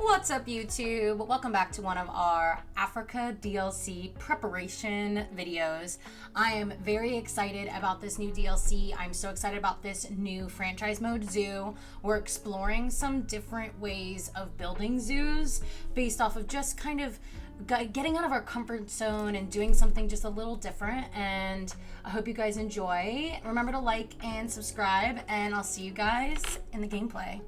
What's up, YouTube? Welcome back to one of our Africa DLC preparation videos. I am very excited about this new DLC. I'm so excited about this new franchise mode zoo. We're exploring some different ways of building zoos based off of just kind of getting out of our comfort zone and doing something just a little different, and I hope you guys enjoy. Remember to like and subscribe, and I'll see you guys in the gameplay.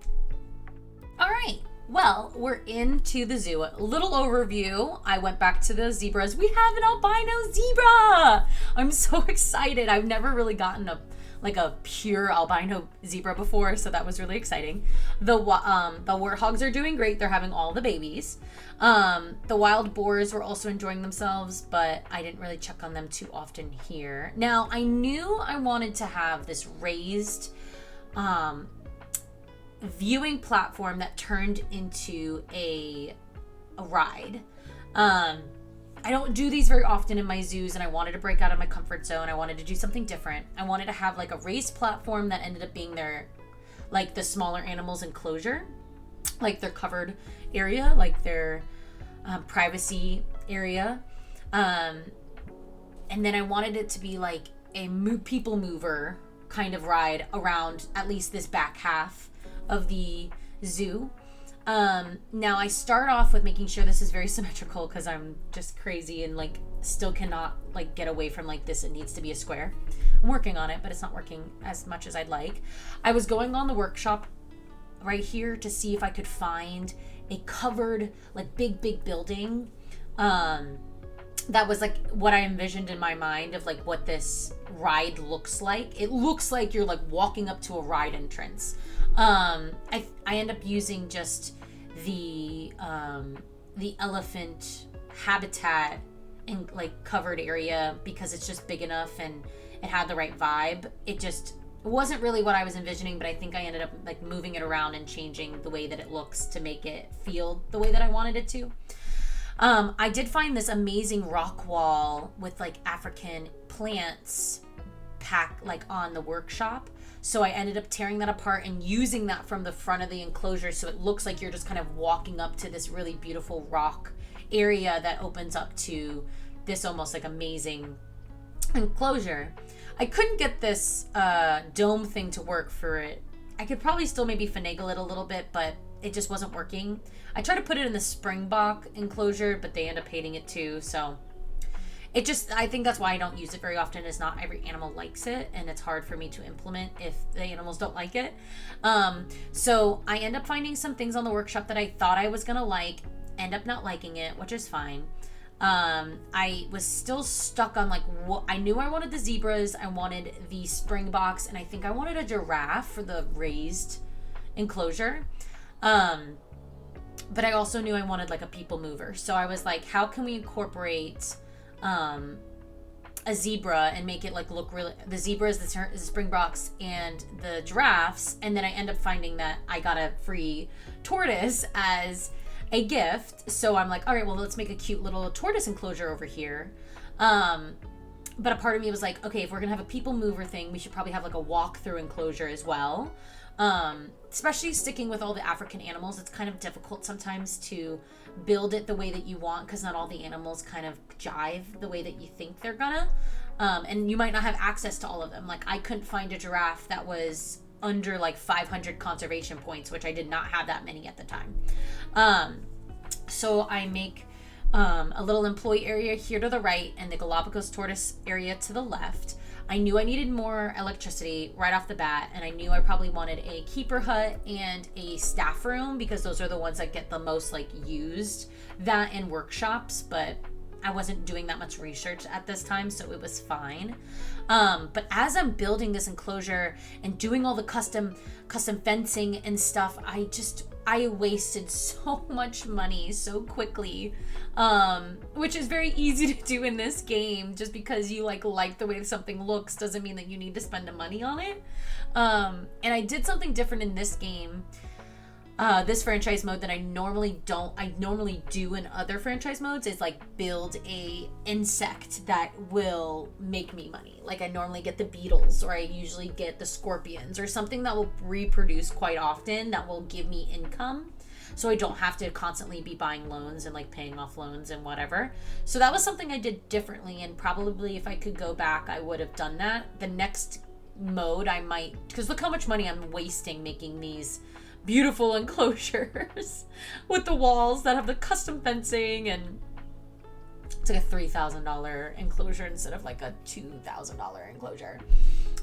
All right. Well, we're into the zoo. A little overview. I went back to the zebras. We have an albino zebra. I'm so excited. I've never really gotten a pure albino zebra before, so that was really exciting. The warthogs are doing great. They're having all the babies. The wild boars were also enjoying themselves, but I didn't really check on them too often here. Now, I knew I wanted to have this raised viewing platform that turned into a ride. I don't do these very often in my zoos, and I wanted to break out of my comfort zone. I wanted to do something different. I wanted to have like a raised platform that ended up being their, like the smaller animals enclosure, like their covered area, like their privacy area. And then I wanted it to be like a people mover kind of ride around at least this back half of the zoo. Now I start off with making sure this is very symmetrical because I'm just crazy and like still cannot like get away from like this. It needs to be a square. I'm working on it, but it's not working as much as I'd like. I was going on the workshop right here to see if I could find a covered like big building that was like what I envisioned in my mind of like what this ride looks like. It looks like you're like walking up to a ride entrance. I end up using just the elephant habitat and like covered area because it's just big enough and it had the right vibe. It wasn't really what I was envisioning, but I think I ended up like moving it around and changing the way that it looks to make it feel the way that I wanted it to. I did find this amazing rock wall with like African plants packed like on the workshop. So I ended up tearing that apart and using that from the front of the enclosure so it looks like you're just kind of walking up to this really beautiful rock area that opens up to this almost like amazing enclosure. I couldn't get this dome thing to work for it. I could probably still maybe finagle it a little bit, but it just wasn't working. I tried to put it in the springbok enclosure, but they end up hating it too, so I think that's why I don't use it very often, is not every animal likes it, and it's hard for me to implement if the animals don't like it. So I end up finding some things on the workshop that I thought I was gonna like, end up not liking it, which is fine. I was still stuck on like what I knew I wanted the zebras, I wanted the springboks, and I think I wanted a giraffe for the raised enclosure. But I also knew I wanted like a people mover. So I was like, how can we incorporate a zebra and make it like look really, the zebras, the springboks, and the giraffes. And then I end up finding that I got a free tortoise as a gift. So I'm like, all right, well, let's make a cute little tortoise enclosure over here. But a part of me was like, okay, if we're gonna have a people mover thing, we should probably have like a walk-through enclosure as well. Especially sticking with all the African animals, it's kind of difficult sometimes to build it the way that you want because not all the animals kind of jive the way that you think they're gonna. And you might not have access to all of them. Like I couldn't find a giraffe that was under like 500 conservation points, which I did not have that many at the time. So I make a little employee area here to the right and the Galapagos tortoise area to the left. I knew I needed more electricity right off the bat, and I knew I probably wanted a keeper hut and a staff room because those are the ones that get the most like used, that and workshops, but I wasn't doing that much research at this time, so it was fine. But as I'm building this enclosure and doing all the custom fencing and stuff, I wasted so much money so quickly, which is very easy to do in this game. Just because you like the way something looks doesn't mean that you need to spend the money on it. And I did something different in this game, this franchise mode, that I normally do in other franchise modes, is like build a insect that will make me money. Like I normally get the beetles, or I usually get the scorpions, or something that will reproduce quite often that will give me income. so I don't have to constantly be buying loans and like paying off loans and whatever. So that was something I did differently, and probably if I could go back, I would have done that. The next mode I might, because look how much money I'm wasting making these beautiful enclosures with the walls that have the custom fencing, and it's like a $3,000 enclosure instead of like a $2,000 enclosure.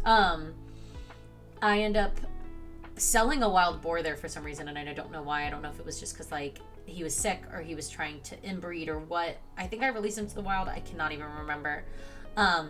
I end up selling a wild boar there for some reason, and I don't know why. I don't know if it was just because like he was sick or he was trying to inbreed or what. I think I released him to the wild. I cannot even remember. I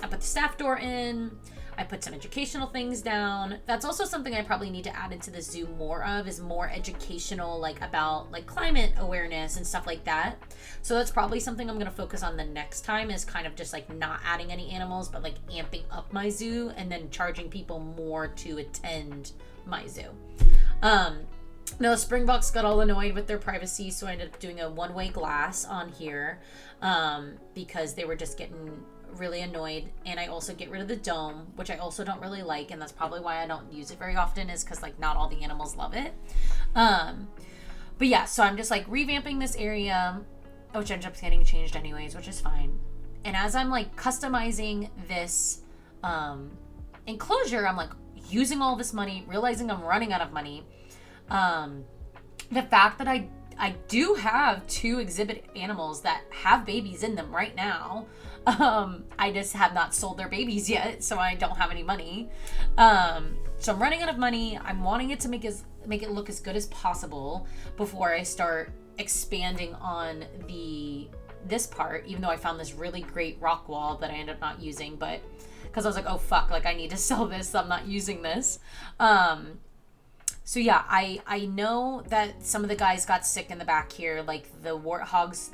put the staff door in. I put some educational things down. That's also something I probably need to add into the zoo more of, is more educational, like about like climate awareness and stuff like that. So that's probably something I'm going to focus on the next time, is kind of just like not adding any animals, but like amping up my zoo and then charging people more to attend my zoo. No, Springboks got all annoyed with their privacy, so I ended up doing a one-way glass on here, because they were just getting really annoyed. And I also get rid of the dome, which I also don't really like, and that's probably why I don't use it very often, is because like not all the animals love it. But yeah, so I'm just like revamping this area, which ends up getting changed anyways, which is fine. And as I'm like customizing this enclosure, I'm like using all this money, realizing I'm running out of money. The fact that I do have 2 exhibit animals that have babies in them right now. I just have not sold their babies yet, so I don't have any money. So I'm running out of money. I'm wanting it to make it look as good as possible before I start expanding on this part, even though I found this really great rock wall that I ended up not using, but because I was like, oh fuck, like I need to sell this, so I'm not using this. So yeah, I know that some of the guys got sick in the back here, like the warthogs.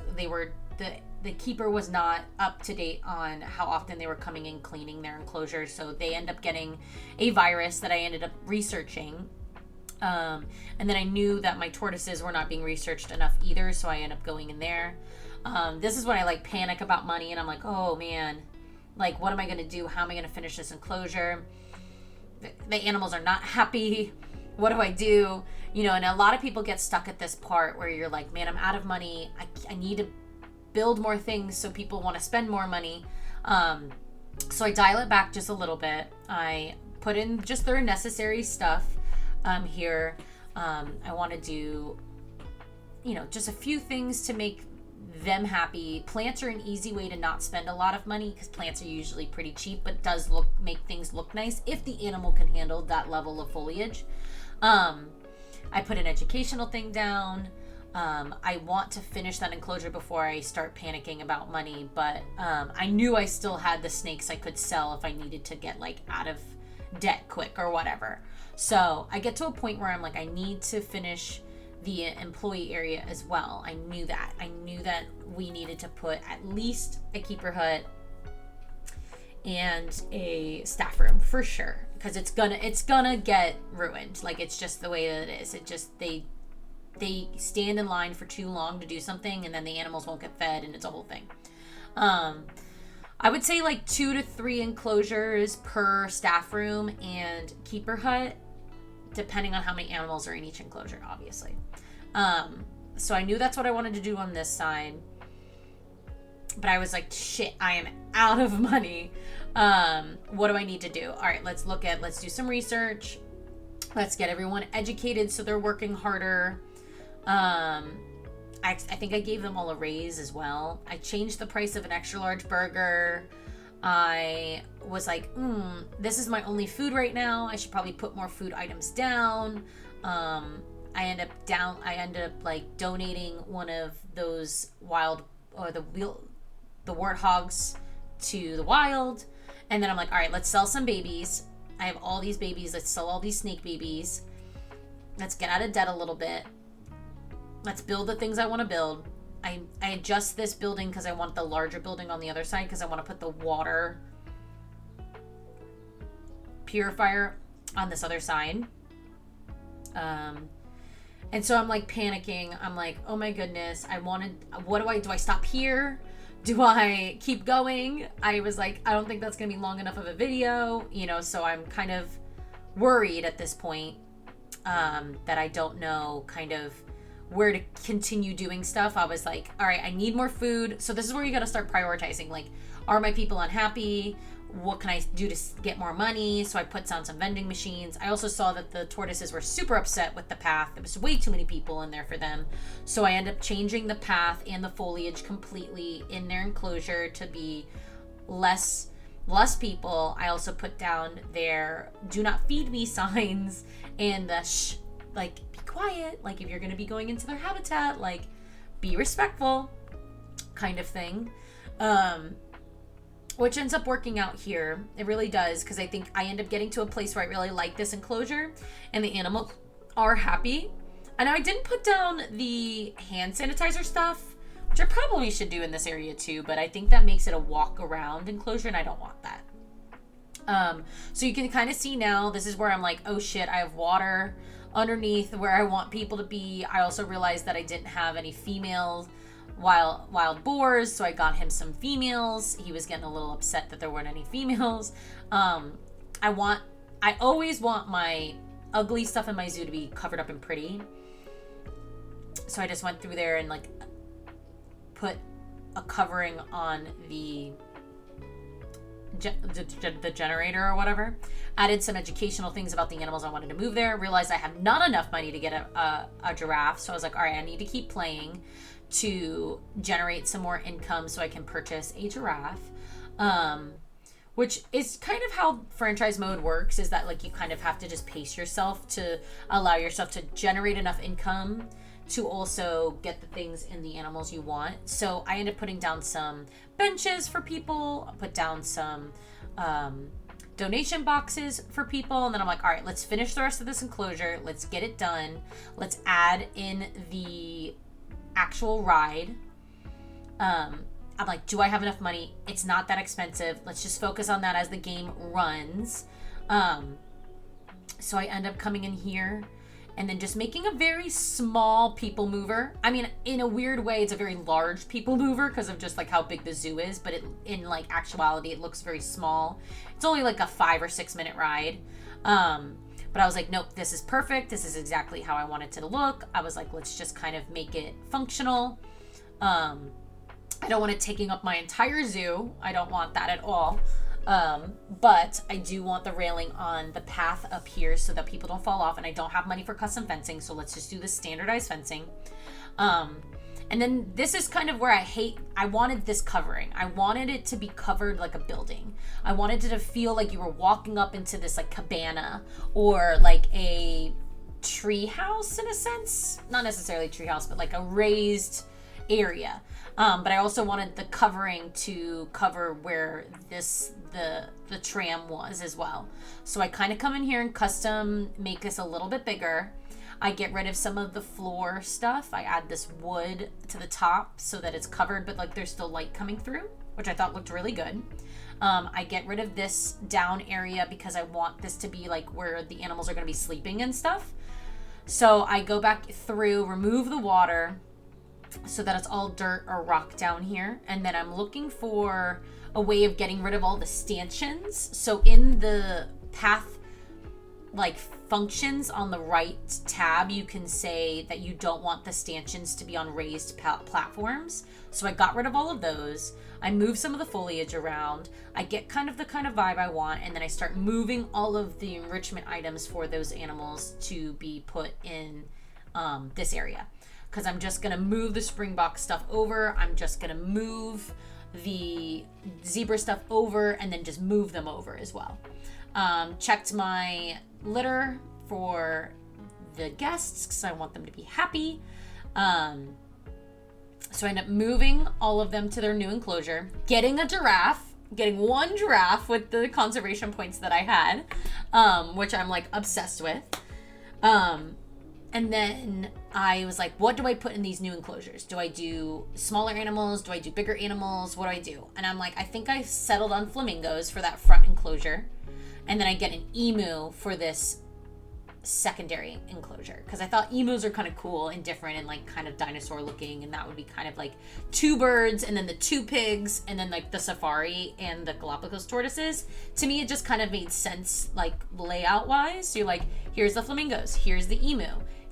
The keeper was not up to date on how often they were coming in cleaning their enclosure, so they end up getting a virus that I ended up researching. And then I knew that my tortoises were not being researched enough either, so I ended up going in there. This is when I like panic about money, and I'm like, oh man, like what am I gonna do? How am I gonna finish this enclosure? The animals are not happy. What do I do? You know, and a lot of people get stuck at this part where you're like, man, I'm out of money. I need to build more things so people want to spend more money. So I dial it back just a little bit. I put in just their necessary stuff here. I want to do, you know, just a few things to make them happy. Plants are an easy way to not spend a lot of money, because plants are usually pretty cheap, but does make things look nice if the animal can handle that level of foliage. I put an educational thing down. I want to finish that enclosure before I start panicking about money, but I knew I still had the snakes I could sell if I needed to get like out of debt quick or whatever. So I get to a point where I'm like, I need to finish the employee area as well. I knew that we needed to put at least a keeper hut and a staff room for sure, because it's gonna get ruined. Like, it's just the way that it is. It just they stand in line for too long to do something, and then the animals won't get fed, and it's a whole thing. I would say like 2 to 3 enclosures per staff room and keeper hut, depending on how many animals are in each enclosure, obviously. So I knew that's what I wanted to do on this side, but I was like, shit, I am out of money. What do I need to do? All right, let's do some research. Let's get everyone educated so they're working harder. I think I gave them all a raise as well. I changed the price of an extra large burger. I was like, this is my only food right now. I should probably put more food items down. I ended up like donating one of those the warthogs to the wild. And then I'm like, all right, let's sell some babies. I have all these babies. Let's sell all these snake babies. Let's get out of debt a little bit. Let's build the things I want to build. I adjust this building because I want the larger building on the other side, because I want to put the water purifier on this other side. And so I'm like panicking. I'm like, oh my goodness, do I stop here? Do I keep going? I was like, I don't think that's going to be long enough of a video, so I'm kind of worried at this point, that I don't know kind of where to continue doing stuff, I was like, all right, I need more food. So this is where you got to start prioritizing. Like, are my people unhappy? What can I do to get more money? So I put down some vending machines. I also saw that the tortoises were super upset with the path. There was way too many people in there for them. So I ended up changing the path and the foliage completely in their enclosure to be less people. I also put down their do not feed me signs and the shh, like, be quiet. Like, if you're going to be going into their habitat, like, be respectful kind of thing. Which ends up working out here. It really does, because I think I end up getting to a place where I really like this enclosure and the animals are happy. And I didn't put down the hand sanitizer stuff, which I probably should do in this area too, but I think that makes it a walk around enclosure and I don't want that. So you can kind of see now, this is where I'm like, oh shit, I have water underneath where I want people to be. I also realized that I didn't have any female wild boars, so I got him some females. He was getting a little upset that there weren't any females. I always want my ugly stuff in my zoo to be covered up and pretty. So I just went through there and like put a covering on the generator or whatever. Added some educational things about the animals I wanted to move there. Realized I have not enough money to get a giraffe. So I was like, all right, I need to keep playing to generate some more income so I can purchase a giraffe. Which is kind of how franchise mode works, is that like you kind of have to just pace yourself to allow yourself to generate enough income to also get the things in the animals you want. So I ended up putting down some benches for people, I put down some donation boxes for people, and then I'm like, all right, let's finish the rest of this enclosure, let's get it done, let's add in the actual ride. I'm like, do I have enough money? It's not that expensive. Let's just focus on that as the game runs. So I end up coming in here and then just making a very small people mover. I mean, in a weird way, it's a very large people mover because of just like how big the zoo is, but in like actuality, it looks very small. It's only like a 5 or 6 minute ride. But I was like, nope, this is perfect. This is exactly how I want it to look. I was like, let's just kind of make it functional. I don't want it taking up my entire zoo. I don't want that at all. But I do want the railing on the path up here so that people don't fall off, and I don't have money for custom fencing. So let's just do the standardized fencing. And then this is kind of where I wanted this covering. I wanted it to be covered like a building. I wanted it to feel like you were walking up into this like cabana or like a tree house in a sense. Not necessarily tree house, but like a raised area. But I also wanted the covering to cover where the tram was as well. So I kind of come in here and custom make this a little bit bigger. I get rid of some of the floor stuff. I add this wood to the top so that it's covered, but like there's still light coming through, which I thought looked really good. I get rid of this down area because I want this to be like where the animals are going to be sleeping and stuff. So I go back through, remove the water so that it's all dirt or rock down here. And then I'm looking for a way of getting rid of all the stanchions. So in the path like functions on the right tab, you can say that you don't want the stanchions to be on raised platforms. So I got rid of all of those. I move some of the foliage around. I get kind of the kind of vibe I want, and then I start moving all of the enrichment items for those animals to be put in this area. Because I'm just gonna move the Springbok stuff over. I'm just gonna move the zebra stuff over and then just move them over as well. Checked my litter for the guests because I want them to be happy. So I end up moving all of them to their new enclosure, getting one giraffe with the conservation points that I had, which I'm like obsessed with. And then I was like, what do I put in these new enclosures? Do I do smaller animals? Do I do bigger animals? What do I do? And I'm like, I think I settled on flamingos for that front enclosure. And then I get an emu for this secondary enclosure. Because I thought emus are kind of cool and different and like kind of dinosaur looking. And that would be kind of like 2 birds and then the 2 pigs and then like the safari and the Galapagos tortoises. To me, it just kind of made sense like layout wise. So you're like, here's the flamingos. Here's the emu.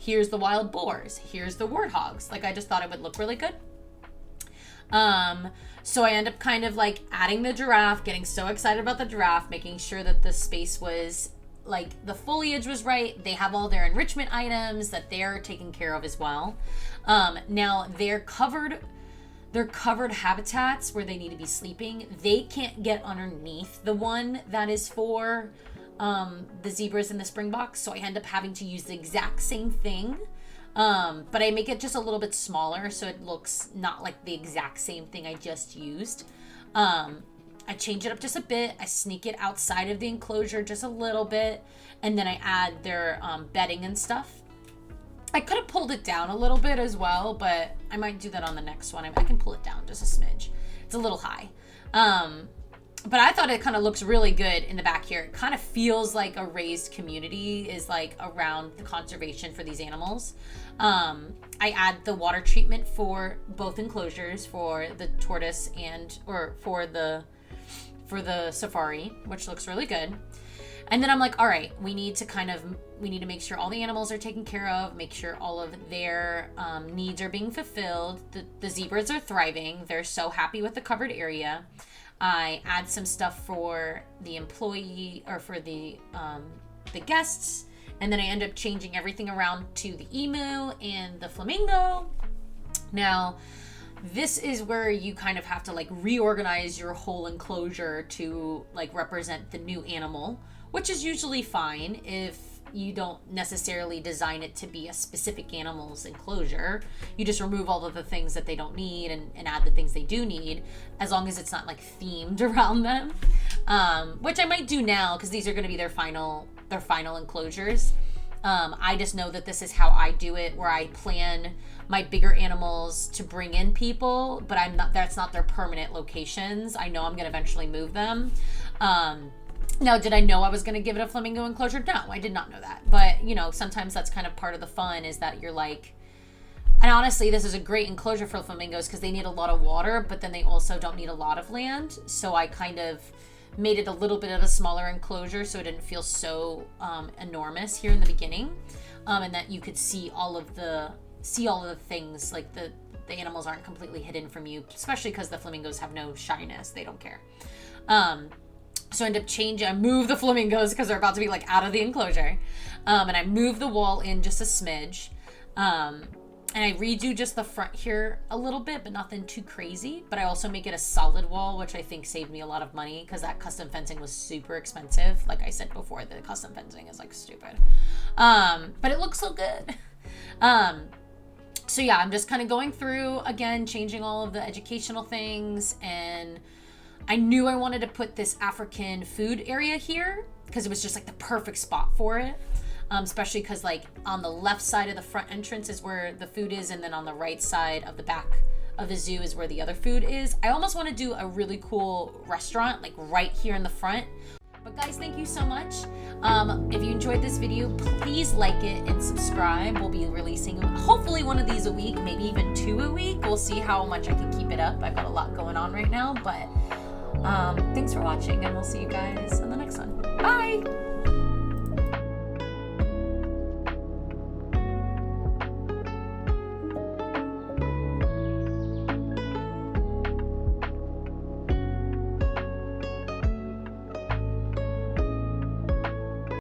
here's the wild boars, here's the warthogs. Like, I just thought it would look really good. So I end up kind of like adding the giraffe, getting so excited about the giraffe, making sure that the space was like, the foliage was right. They have all their enrichment items that they're taken care of as well. Now they're covered habitats where they need to be sleeping. They can't get underneath the one that is for the zebras and the springboks, so I end up having to use the exact same thing, but I make it just a little bit smaller so it looks not like the exact same thing I just used. I change it up just a bit. I sneak it outside of the enclosure just a little bit, and then I add their bedding and stuff. I could have pulled it down a little bit as well, but I might do that on the next one. I can pull it down just a smidge. It's a little high. But I thought it kind of looks really good in the back here. It kind of feels like a raised community is like around the conservation for these animals. I add the water treatment for both enclosures, for the tortoise or for the safari, which looks really good. And then I'm like, all right, we need to make sure all the animals are taken care of, make sure all of their needs are being fulfilled. The zebras are thriving. They're so happy with the covered area. I add some stuff for the employee or for the guests, and then I end up changing everything around to the emu and the flamingo. Now, this is where you kind of have to like reorganize your whole enclosure to like represent the new animal, which is usually fine if you don't necessarily design it to be a specific animal's enclosure. You just remove all of the things that they don't need and add the things they do need, as long as it's not like themed around them, which I might do now because these are going to be their final enclosures. I just know that this is how I do it, where I plan my bigger animals to bring in people, but that's not their permanent locations. I know I'm going to eventually move them. Now, did I know I was going to give it a flamingo enclosure? No, I did not know that. But, you know, sometimes that's kind of part of the fun, is that you're like, and honestly, this is a great enclosure for flamingos because they need a lot of water, but then they also don't need a lot of land. So I kind of made it a little bit of a smaller enclosure so it didn't feel so enormous here in the beginning, and that you could see all of the things, like the animals aren't completely hidden from you, especially because the flamingos have no shyness. They don't care. So I end up I move the flamingos because they're about to be like out of the enclosure. And I move the wall in just a smidge. And I redo just the front here a little bit, but nothing too crazy. But I also make it a solid wall, which I think saved me a lot of money because that custom fencing was super expensive. Like I said before, the custom fencing is like stupid. But it looks so good. So yeah, I'm just kind of going through again, changing all of the educational things, and I knew I wanted to put this African food area here because it was just like the perfect spot for it. Especially because like on the left side of the front entrance is where the food is, and then on the right side of the back of the zoo is where the other food is. I almost want to do a really cool restaurant like right here in the front. But guys, thank you so much. If you enjoyed this video, please like it and subscribe. We'll be releasing hopefully one of these a week, maybe even 2 a week. We'll see how much I can keep it up. I've got a lot going on right now, but thanks for watching, and we'll see you guys on the next one. Bye!